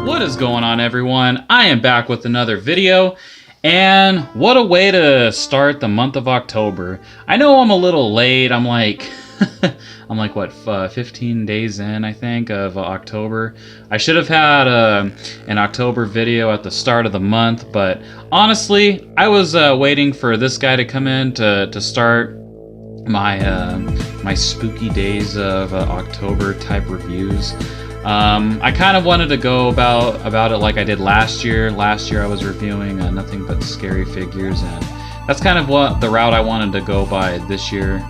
What is going on, everyone? I am back with another video, and what a way to start the month of October. I know I'm a little late. I'm like what, 15 days in, I think, of October. I should have had an October video at the start of the month, but honestly, I was waiting for this guy to come in to start my spooky days of October type reviews. I kind of wanted to go about it like I did last year. Last year I was reviewing nothing but scary figures, and that's kind of what the route I wanted to go by this year.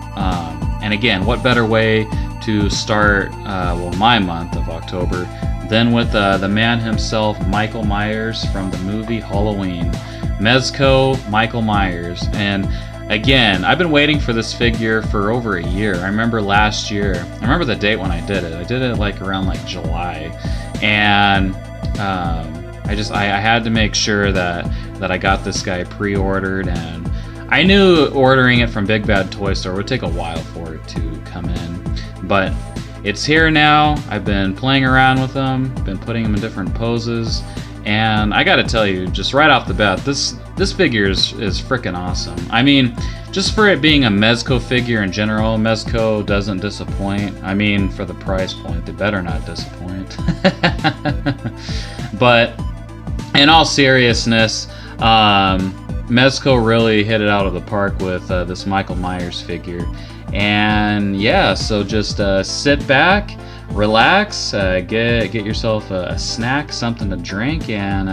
And again, what better way to start my month of October than with the man himself, Michael Myers from the movie Halloween. Mezco Michael Myers. And again, I've been waiting for this figure for over a year. I remember last year, I remember the date when I did it. I did it like around like July. And I had to make sure that I got this guy pre-ordered, and I knew ordering it from Big Bad Toy Store would take a while for it to come in. But it's here now. I've been playing around with them, been putting them in different poses, and I gotta tell you, just right off the bat, this figure is freaking awesome. I mean, just for it being a Mezco figure in general, Mezco doesn't disappoint. I mean, for the price point, they better not disappoint. But in all seriousness, Mezco really hit it out of the park with this Michael Myers figure. And yeah, so just sit back, relax, get yourself a snack, something to drink, and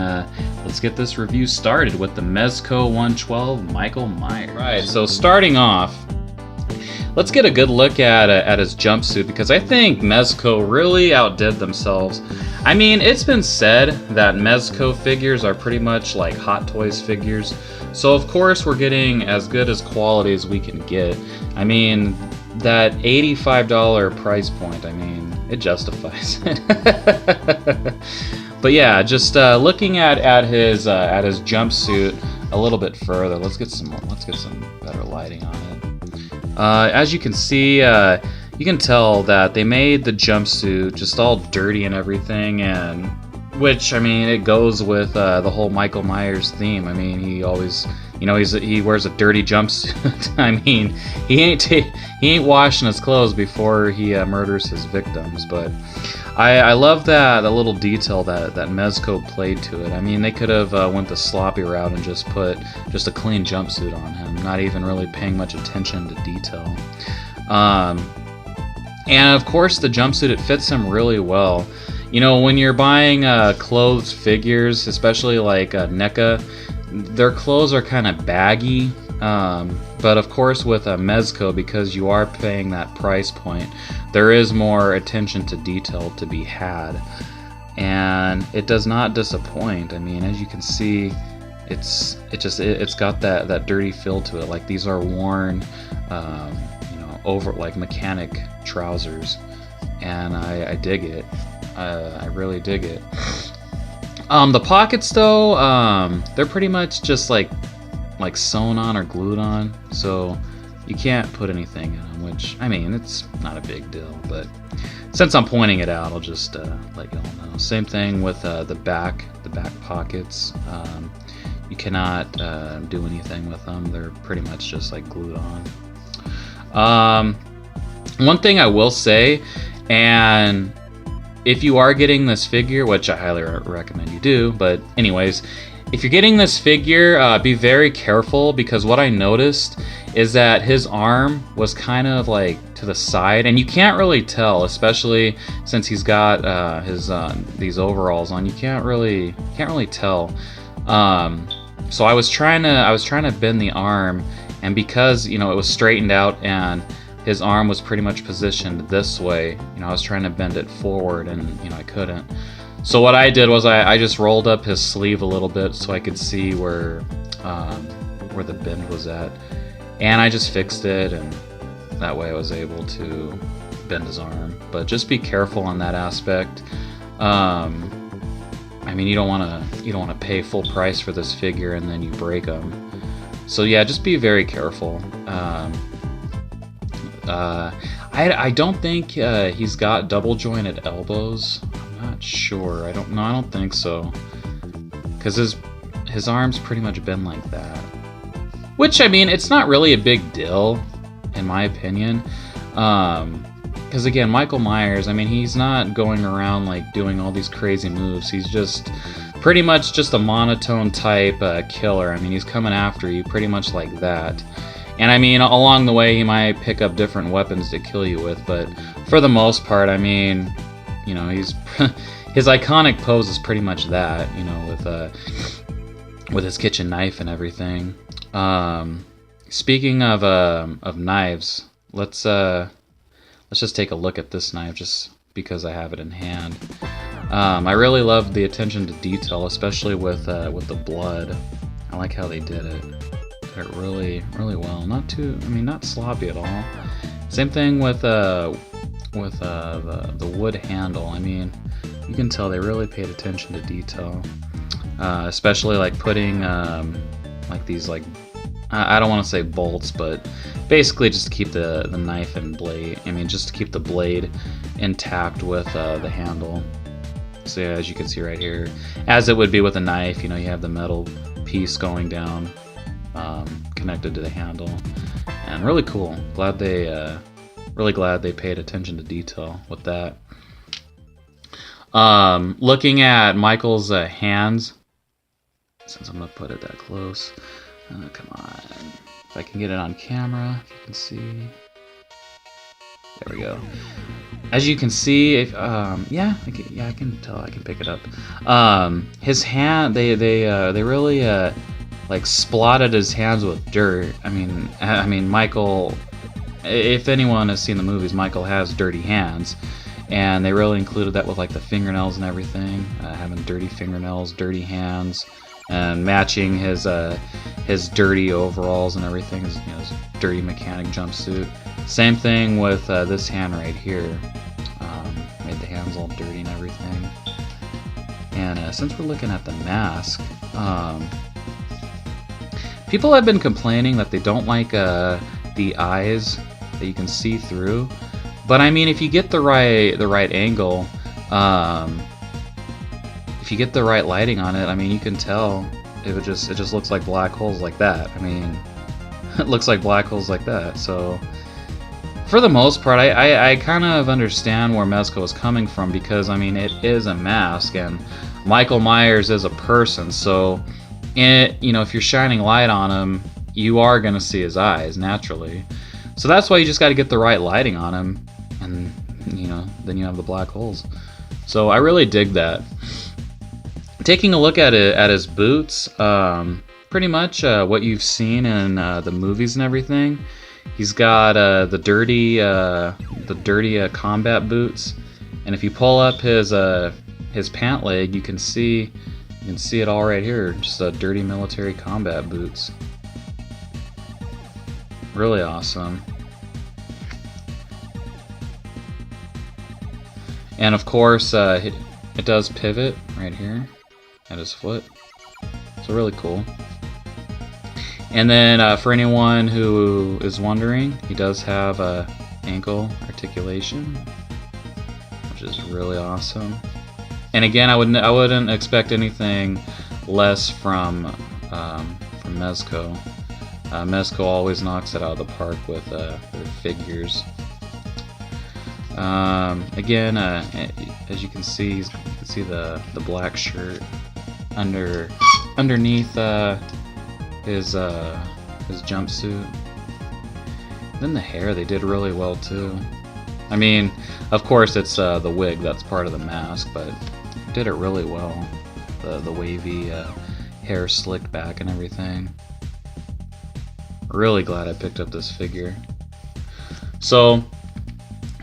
let's get this review started with the Mezco 112 Michael Myers. Right, so starting off, let's get a good look at his jumpsuit, because I think Mezco really outdid themselves. I mean, it's been said that Mezco figures are pretty much like Hot Toys figures, so of course we're getting as good as quality as we can get. I mean, that $85 price point, I mean, it justifies it. But yeah, just looking at his jumpsuit a little bit further. Let's get some better lighting on it. As you can see, you can tell that they made the jumpsuit just all dirty and everything, and which, I mean, it goes with the whole Michael Myers theme. I mean, he always, you know, he wears a dirty jumpsuit. I mean, he ain't washing his clothes before he murders his victims. But I love that little detail that Mezco played to it. I mean, they could have went the sloppy route and just put just a clean jumpsuit on him, not even really paying much attention to detail. And of course, the jumpsuit, it fits him really well. You know, when you're buying clothes figures, especially like NECA, their clothes are kind of baggy. But of course with Mezco, because you are paying that price point, there is more attention to detail to be had. And it does not disappoint. I mean, as you can see, it's got that dirty feel to it. Like, these are worn, you know, over like mechanic trousers. And I dig it. I really dig it. The pockets, though, they're pretty much just like sewn on or glued on, so you can't put anything in them, which, I mean, it's not a big deal, but since I'm pointing it out, I'll just let y'all know. Same thing with the back pockets. You cannot do anything with them. They're pretty much just like glued on. One thing I will say, and if you are getting this figure, which I highly recommend you do, but anyways, if you're getting this figure, be very careful, because what I noticed is that his arm was kind of like to the side, and you can't really tell, especially since he's got his these overalls on. You can't really tell. So I was trying to bend the arm, and because, you know, it was straightened out and his arm was pretty much positioned this way, you know, I was trying to bend it forward, and, you know, I couldn't. So what I did was I just rolled up his sleeve a little bit so I could see where the bend was at, and I just fixed it, and that way I was able to bend his arm. But just be careful on that aspect. I mean, you don't want to pay full price for this figure and then you break them. So yeah, just be very careful. I don't think he's got double jointed elbows. I'm not sure. I don't think so. Because his arms pretty much been like that. Which, I mean, it's not really a big deal, in my opinion. Because again, Michael Myers, I mean, he's not going around like doing all these crazy moves. He's just pretty much just a monotone type killer. I mean, he's coming after you pretty much like that. And I mean, along the way, he might pick up different weapons to kill you with, but for the most part, I mean, you know, he's his iconic pose is pretty much that, you know, with his kitchen knife and everything. Speaking of knives, let's just take a look at this knife just because I have it in hand. I really love the attention to detail, especially with the blood. I like how they did it. Did it really well. Not sloppy at all. Same thing with the wood handle. I mean, you can tell they really paid attention to detail, especially like putting like these like I don't want to say bolts, but basically just to keep the knife and blade. I mean, just to keep the blade intact with the handle. So yeah, as you can see right here, as it would be with a knife, you know, you have the metal piece going down, connected to the handle, and really cool. Really glad they paid attention to detail with that. Looking at Michael's hands, since I'm gonna put it that close. Come on, if I can get it on camera, if you can see. There we go. As you can see, if, yeah, I can tell. I can pick it up. His hand, they really like splotted his hands with dirt. I mean, Michael. If anyone has seen the movies, Michael has dirty hands, and they really included that with like the fingernails and everything, having dirty fingernails, dirty hands, and matching his dirty overalls and everything, his dirty mechanic jumpsuit. Same thing with this hand right here. Made the hands all dirty and everything. And since we're looking at the mask, people have been complaining that they don't like the eyes that you can see through. But I mean, if you get the right angle, if you get the right lighting on it, I mean, you can tell it just looks like black holes like that. I mean, it looks like black holes like that. So for the most part, I kind of understand where Mezco is coming from, because I mean, it is a mask and Michael Myers is a person. So if you're shining light on him, you are gonna see his eyes naturally. So that's why you just got to get the right lighting on him, and then you have the black holes. So I really dig that. Taking a look at his boots, pretty much what you've seen in the movies and everything. He's got the dirty combat boots, and if you pull up his pant leg, you can see it all right here. Just dirty military combat boots. Really awesome. And of course, it does pivot right here at his foot. So really cool. And then for anyone who is wondering, he does have ankle articulation, which is really awesome. And again, I wouldn't expect anything less from Mezco. Mezco always knocks it out of the park with their figures. Again, as you can see, the black shirt underneath his jumpsuit. Then the hair, they did really well too. I mean, of course it's the wig that's part of the mask, but did it really well. The wavy hair slicked back and everything. Really glad I picked up this figure. So,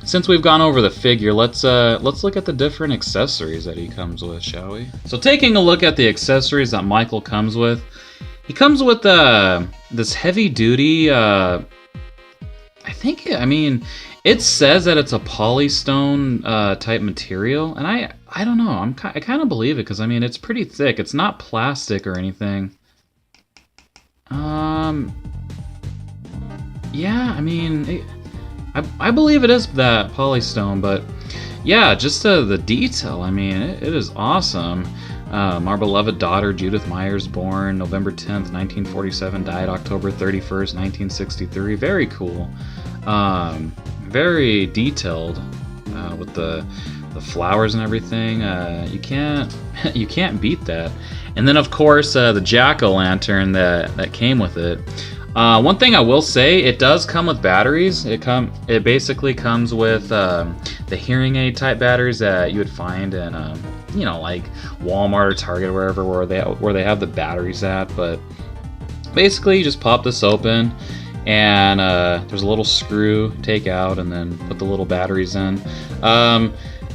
since we've gone over the figure, let's look at the different accessories that he comes with, shall we? So, taking a look at the accessories that Michael comes with, he comes with this heavy-duty. It says that it's a polystone type material, and I don't know. I kind of believe it, because I mean, it's pretty thick. It's not plastic or anything. Yeah, I mean, I believe it is that polystone, but yeah, just the detail. I mean, it is awesome. Our beloved daughter, Judith Myers, born November 10th, 1947, died October 31st, 1963. Very cool. Very detailed with the flowers and everything. You can't beat that. And then of course the jack-o'-lantern that came with it. One thing I will say, it does come with batteries. It basically comes with the hearing aid type batteries that you would find in you know, like Walmart or Target or wherever where they have the batteries at. But basically you just pop this open, and there's a little screw, take out, and then put the little batteries in.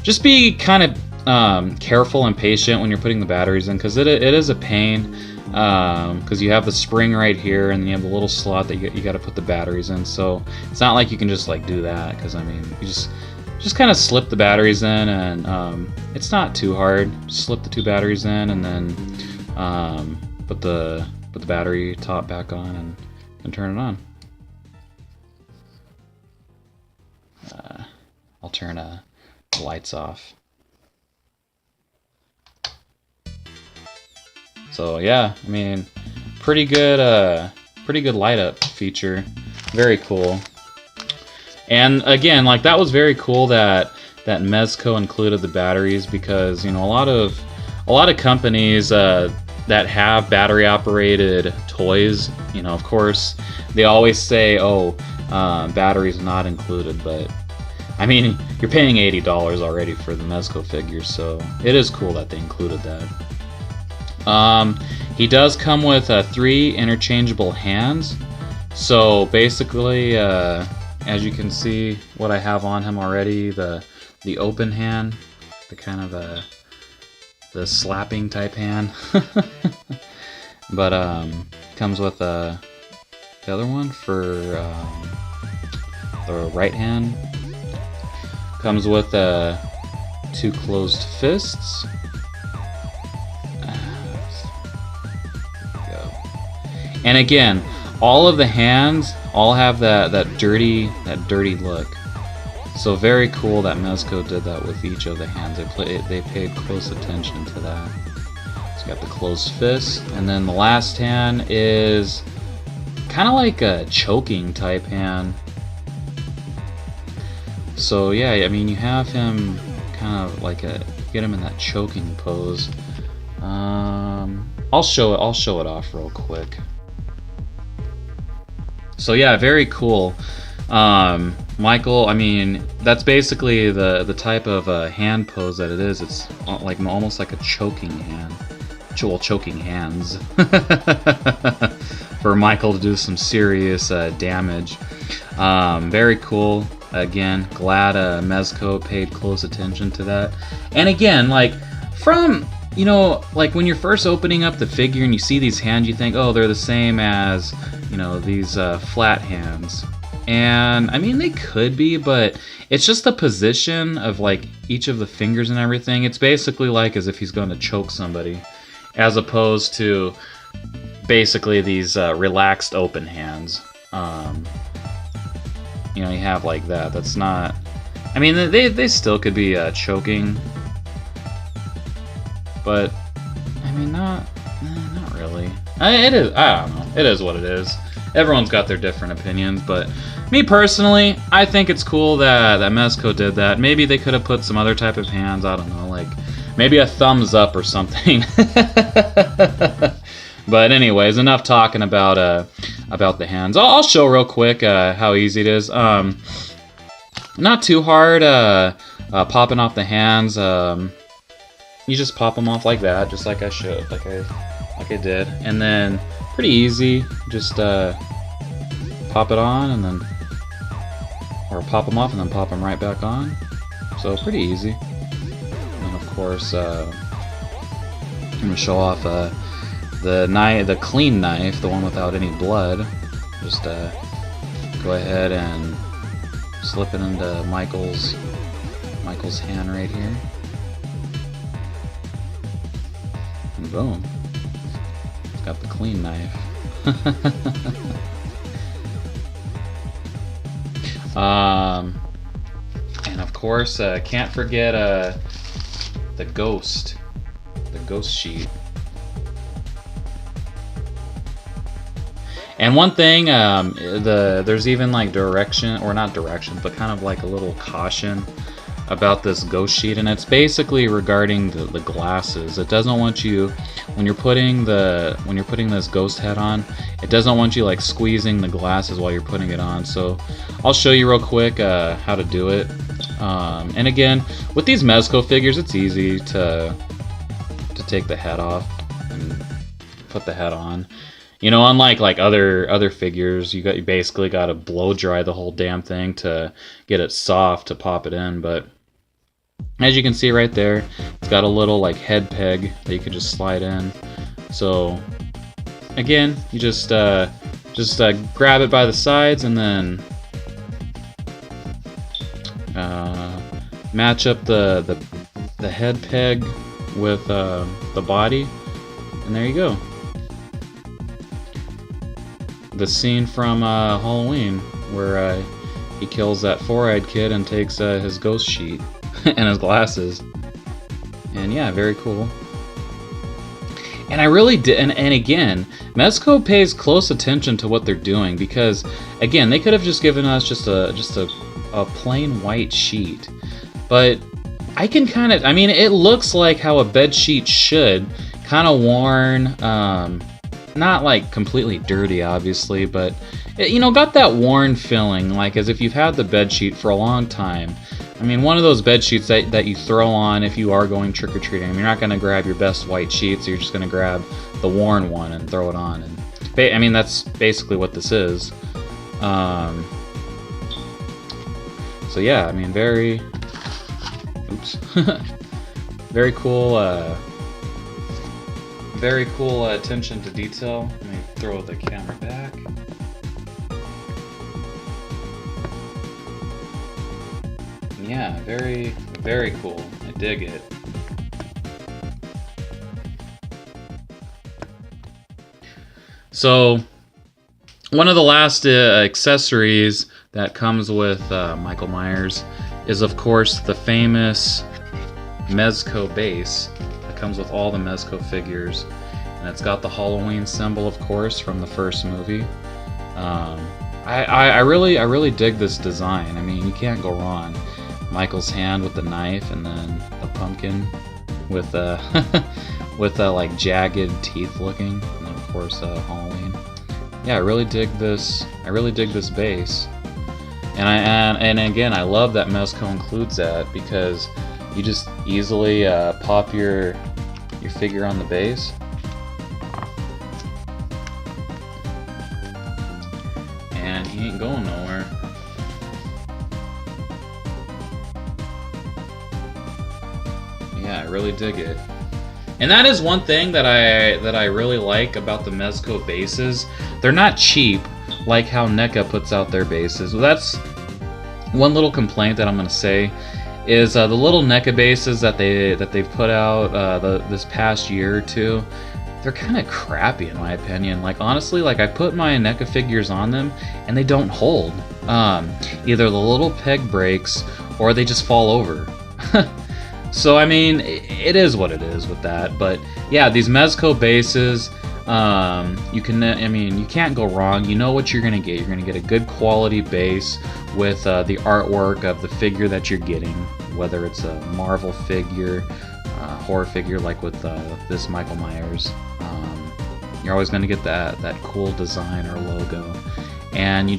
Just be kind of careful and patient when you're putting the batteries in, because it is a pain, because you have the spring right here, and then you have the little slot that you got to put the batteries in. So it's not like you can just like do that, because I mean, you just kind of slip the batteries in, and it's not too hard. Just slip the 2 batteries in, and then put the battery top back on and turn it on. I'll turn the lights off. So yeah, I mean, pretty good light up feature. Very cool. And again, like, that was very cool that Mezco included the batteries, because you know, a lot of companies that have battery operated toys, you know, of course they always say, oh, batteries not included, but I mean, you're paying $80 already for the Mezco figures, so it is cool that they included that. He does come with 3 interchangeable hands. So basically, as you can see, what I have on him already, the open hand, the kind of the slapping type hand. But comes with the other one for the right hand. Comes with 2 closed fists. And again, all of the hands all have that dirty look. So very cool that Mezco did that with each of the hands. They paid close attention to that. It's got the closed fist, and then the last hand is kind of like a choking type hand. So yeah, I mean, you have him kind of like get him in that choking pose. I'll show it off real quick. So yeah, very cool. Michael, I mean, that's basically the type of hand pose that it is. It's like almost like a choking hand. Well, choking hands. For Michael to do some serious damage. Very cool. Again, glad Mezco paid close attention to that. And again, like, from, you know, like when you're first opening up the figure and you see these hands, you think, oh, they're the same as, you know, these flat hands. And I mean, they could be, but it's just the position of like each of the fingers and everything. It's basically like as if he's going to choke somebody, as opposed to basically these relaxed open hands. You know, you have like that. That's not. I mean, they still could be choking, but I mean, not really. It is. I don't know. It is what it is. Everyone's got their different opinions, but me personally, I think it's cool that Mezco did that. Maybe they could have put some other type of hands. I don't know, like maybe a thumbs up or something. But anyways, enough talking about the hands. I'll show real quick how easy it is. Not too hard popping off the hands. You just pop them off like that, just like I showed, like I did, and then pretty easy. Just pop it on and then, or pop them off and then pop them right back on. So pretty easy. And of course, I'm gonna show off the clean knife, the one without any blood. Just go ahead and slip it into Michael's hand right here, and boom, it's got the clean knife. And of course, can't forget the ghost sheet. And one thing, there's even like direction, or not directions, but kind of like a little caution about this ghost sheet, and it's basically regarding the glasses. It doesn't want you, when you're putting this ghost head on, it doesn't want you like squeezing the glasses while you're putting it on. So I'll show you real quick how to do it. And again, with these Mezco figures, it's easy to take the head off and put the head on. You know, unlike like other figures, you basically got to blow dry the whole damn thing to get it soft to pop it in. But as you can see right there, it's got a little like head peg that you can just slide in. So again, you just grab it by the sides and then match up the head peg with the body, and there you go. The scene from Halloween where he kills that four-eyed kid and takes his ghost sheet and his glasses. And yeah, very cool. And I really did, and again, Mezco pays close attention to what they're doing, because again, they could have just given us just a plain white sheet, but I can kind of, I mean, it looks like how a bed sheet should, kind of worn, not like completely dirty, obviously, but it, you know, got that worn feeling, like as if you've had the bed sheet for a long time. I mean, one of those bed sheets that you throw on if you are going trick-or-treating. I mean, you're not going to grab your best white sheets, you're just going to grab the worn one and throw it on. And I mean, that's basically what this is. So yeah, I mean, very very cool attention to detail. Let me throw the camera back. Yeah, very cool. I dig it. So, one of the last accessories that comes with Michael Myers is, of course, the famous Mezco base that comes with all the Mezco figures, and it's got the Halloween symbol, of course, from the first movie. I really dig this design. I mean, you can't go wrong. Michael's hand with the knife, and then the pumpkin with with like jagged teeth looking, and then of course Halloween. Yeah, I really dig this. I really dig this base, and again, I love that Mezco includes that, because you just easily pop your figure on the base, and he ain't going nowhere. Yeah, I really dig it. And that is one thing that I really like about the Mezco bases. They're not cheap like how NECA puts out their bases. Well, that's one little complaint that I'm gonna say, is the little NECA bases that they've put out this past year or two. They're kind of crappy in my opinion. Like honestly, like I put my NECA figures on them and they don't hold. Either the little peg breaks or they just fall over. So I mean, it is what it is with that. But yeah, these Mezco bases, you can't go wrong. You know what you're gonna get. You're gonna get a good quality base with the artwork of the figure that you're getting, whether it's a Marvel figure, horror figure like with this Michael Myers. You're always gonna get that cool design or logo, and you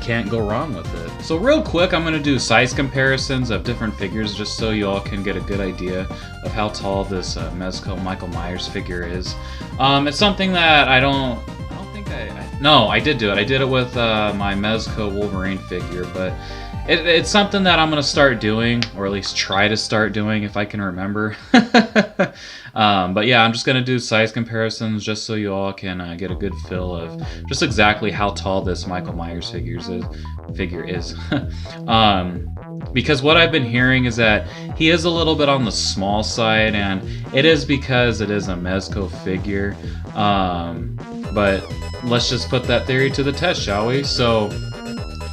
can't go wrong with it. So real quick, I'm gonna do size comparisons of different figures just so you all can get a good idea of how tall this Mezco Michael Myers figure is. It's something that I did do it. I did it with my Mezco Wolverine figure, but it's something that I'm gonna start doing, or at least try to start doing if I can remember. But yeah, I'm just gonna do size comparisons just so you all can get a good feel of just exactly how tall this Michael Myers figure is. Because what I've been hearing is that he is a little bit on the small side, and it is because it is a Mezco figure. But let's just put that theory to the test, shall we? So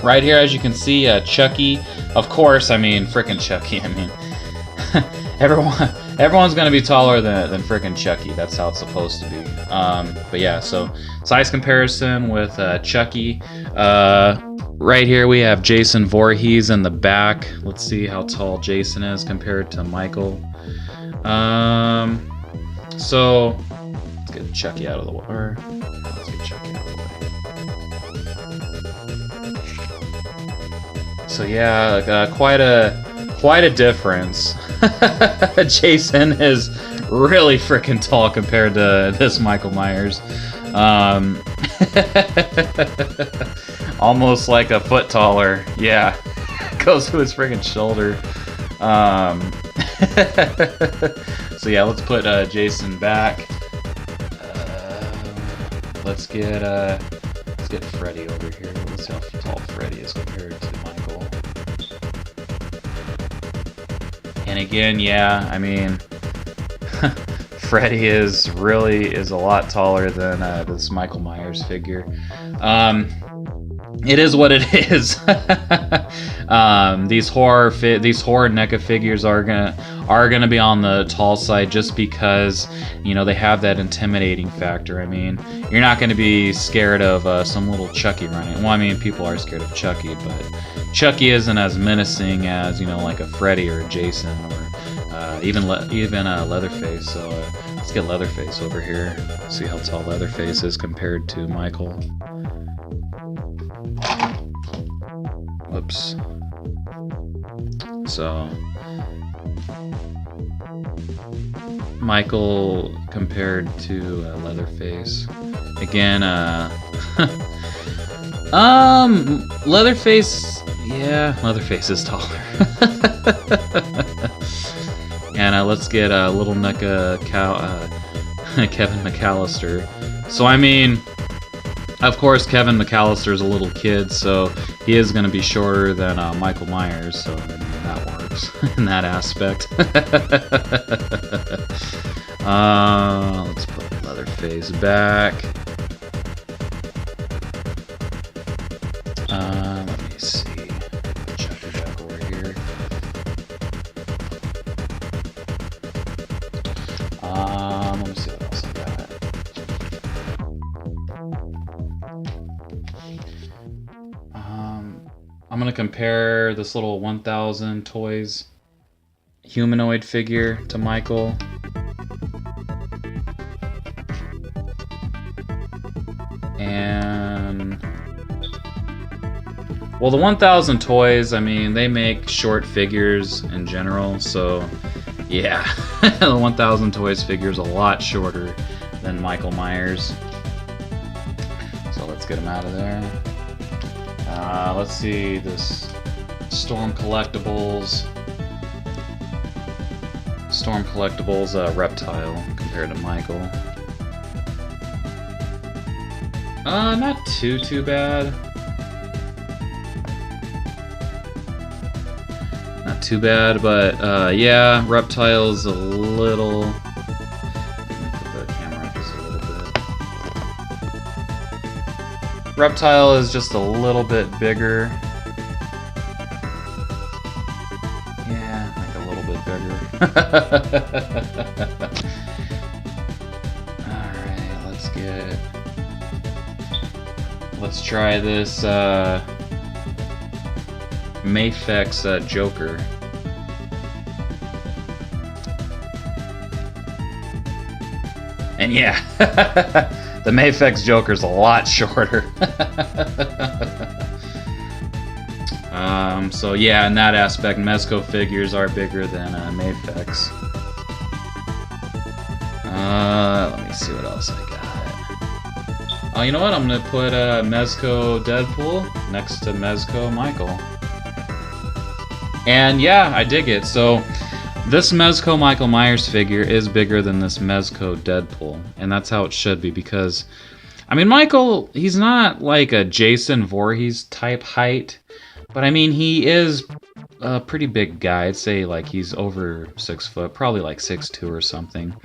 Right here, as you can see, Chucky. Of course, I mean, frickin' Chucky. I mean, everyone's gonna be taller than frickin' Chucky. That's how it's supposed to be. But yeah, so size comparison with Chucky. Right here we have Jason Voorhees in the back. Let's see how tall Jason is compared to Michael. So let's get Chucky out of the way. Let's get Chucky out of the way. So yeah, quite a difference. Jason is really freaking tall compared to this Michael Myers. Almost like a foot taller. Yeah, goes to his freaking shoulder. So yeah, let's put Jason back. Let's get Freddy over here. Let's see how tall Freddy is compared to Michael. And again, yeah, I mean, Freddy is a lot taller than this Michael Myers figure. It is what it is. These horror NECA figures are gonna be on the tall side just because, you know, they have that intimidating factor. I mean, you're not gonna be scared of some little Chucky running. Well, I mean, people are scared of Chucky, but Chucky isn't as menacing as, you know, like a Freddy or a Jason or even Leatherface. So let's get Leatherface over here. See how tall Leatherface is compared to Michael. Whoops. So Michael compared to Leatherface. Again, Leatherface, yeah, Leatherface is taller. And let's get Little NECA Kevin McAllister. So I mean, of course, Kevin McAllister's a little kid, so he is going to be shorter than Michael Myers, so that works in that aspect. Let's put Leatherface back. Let me see. Chucky back over here. Let me see what else I got. I'm gonna compare this little 1000 Toys humanoid figure to Michael. And well, the 1000 Toys, I mean, they make short figures in general, so yeah, the 1000 Toys figure is a lot shorter than Michael Myers. So let's get him out of there. Let's see this Storm Collectibles Reptile compared to Michael. Not too bad. Not too bad, but yeah, Reptile's a little. Let me put the camera up just a little bit. Reptile is just a little bit bigger. Yeah, like a little bit bigger. Alright, let's try this Maifix Joker. And yeah, the Maifix Joker's a lot shorter. So yeah, in that aspect, Mezco figures are bigger than Maifix. Let me see what else I got. Oh, you know what? I'm gonna put Mezco Deadpool next to Mezco Michael. And yeah, I dig it. So this Mezco Michael Myers figure is bigger than this Mezco Deadpool, and that's how it should be, because I mean, Michael, he's not like a Jason Voorhees type height, But I mean, he is a pretty big guy. I'd say like he's over 6 foot, probably like 6'2" or something.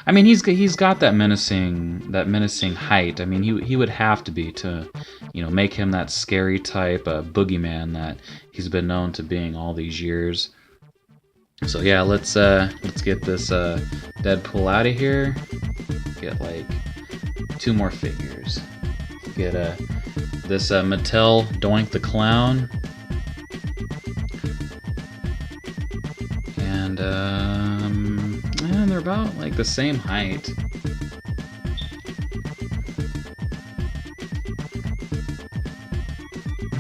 I mean, he's got that menacing height. I mean, he would have to be to, you know, make him that scary type boogeyman that he's been known to being all these years. So yeah, let's get this Deadpool out of here. Get like 2 more figures. Get this Mattel Doink the Clown. And they're about like the same height.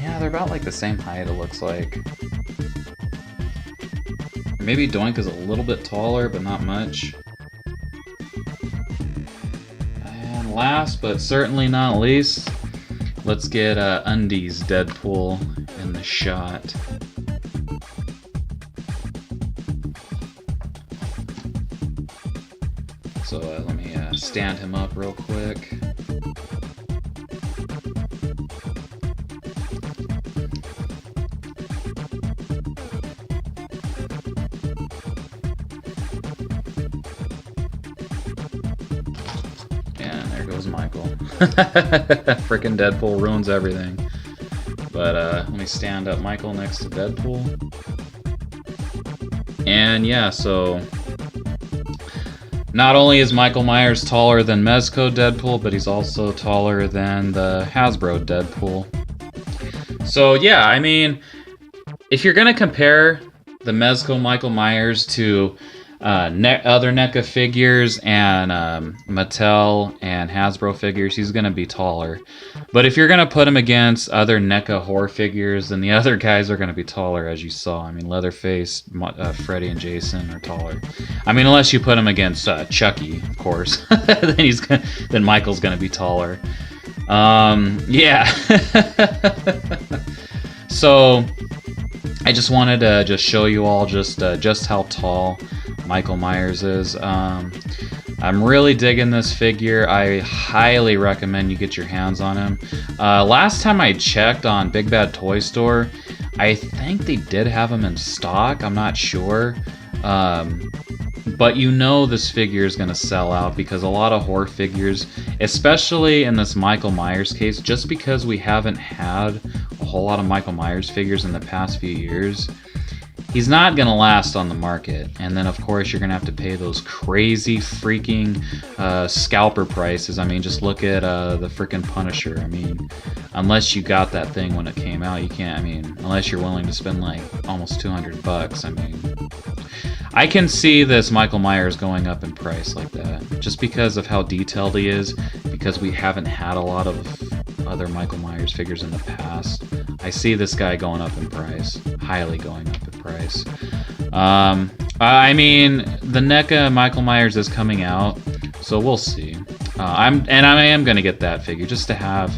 Yeah, they're about like the same height, it looks like. Maybe Doink is a little bit taller, but not much. And last, but certainly not least, let's get Undies Deadpool in the shot. So let me stand him up real quick. And there goes Michael. Frickin' Deadpool ruins everything. But let me stand up Michael next to Deadpool. And yeah, so not only is Michael Myers taller than Mezco Deadpool, but he's also taller than the Hasbro Deadpool. So yeah, I mean, if you're gonna compare the Mezco Michael Myers to other NECA figures and Mattel and Hasbro figures, he's gonna be taller. But if you're gonna put him against other NECA horror figures, then the other guys are gonna be taller, as you saw. I mean, Leatherface, Freddy, and Jason are taller. I mean, unless you put him against Chucky, of course, then Michael's gonna be taller. Yeah. So I just wanted to just show you all just how tall Michael Myers is. I'm really digging this figure. I highly recommend you get your hands on him. Last time I checked on Big Bad Toy Store, I think they did have him in stock. I'm not sure. But you know this figure is going to sell out because a lot of horror figures, especially in this Michael Myers case, just because we haven't had a whole lot of Michael Myers figures in the past few years, he's not going to last on the market. And then, of course, you're going to have to pay those crazy freaking scalper prices. I mean, just look at the freaking Punisher. I mean, unless you got that thing when it came out, you can't, I mean, unless you're willing to spend like almost $200, I mean, I can see this Michael Myers going up in price like that, just because of how detailed he is, because we haven't had a lot of other Michael Myers figures in the past. I see this guy going up in price, highly going up in price. I mean, the NECA Michael Myers is coming out, so we'll see. I am gonna get that figure just to have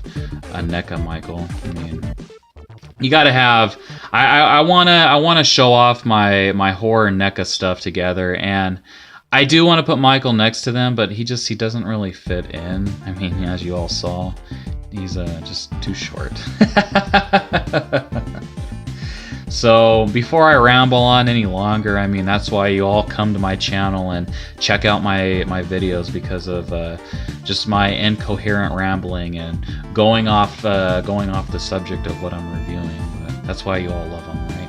a NECA Michael. I mean, you gotta have. I wanna show off my horror NECA stuff together, and I do want to put Michael next to them, but he doesn't really fit in. I mean, as you all saw, he's just too short. So before I ramble on any longer, I mean, that's why you all come to my channel and check out my videos, because of just my incoherent rambling and going off the subject of what I'm reviewing. But that's why you all love them, right?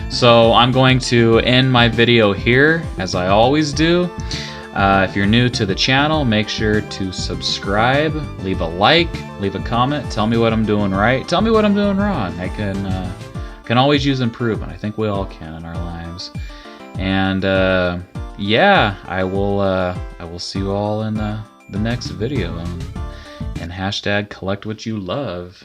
So I'm going to end my video here, as I always do. If you're new to the channel, make sure to subscribe, leave a like, leave a comment, tell me what I'm doing right, tell me what I'm doing wrong. I can always use improvement. I think we all can in our lives. And yeah, I will see you all in the next video. And hashtag collect what you love.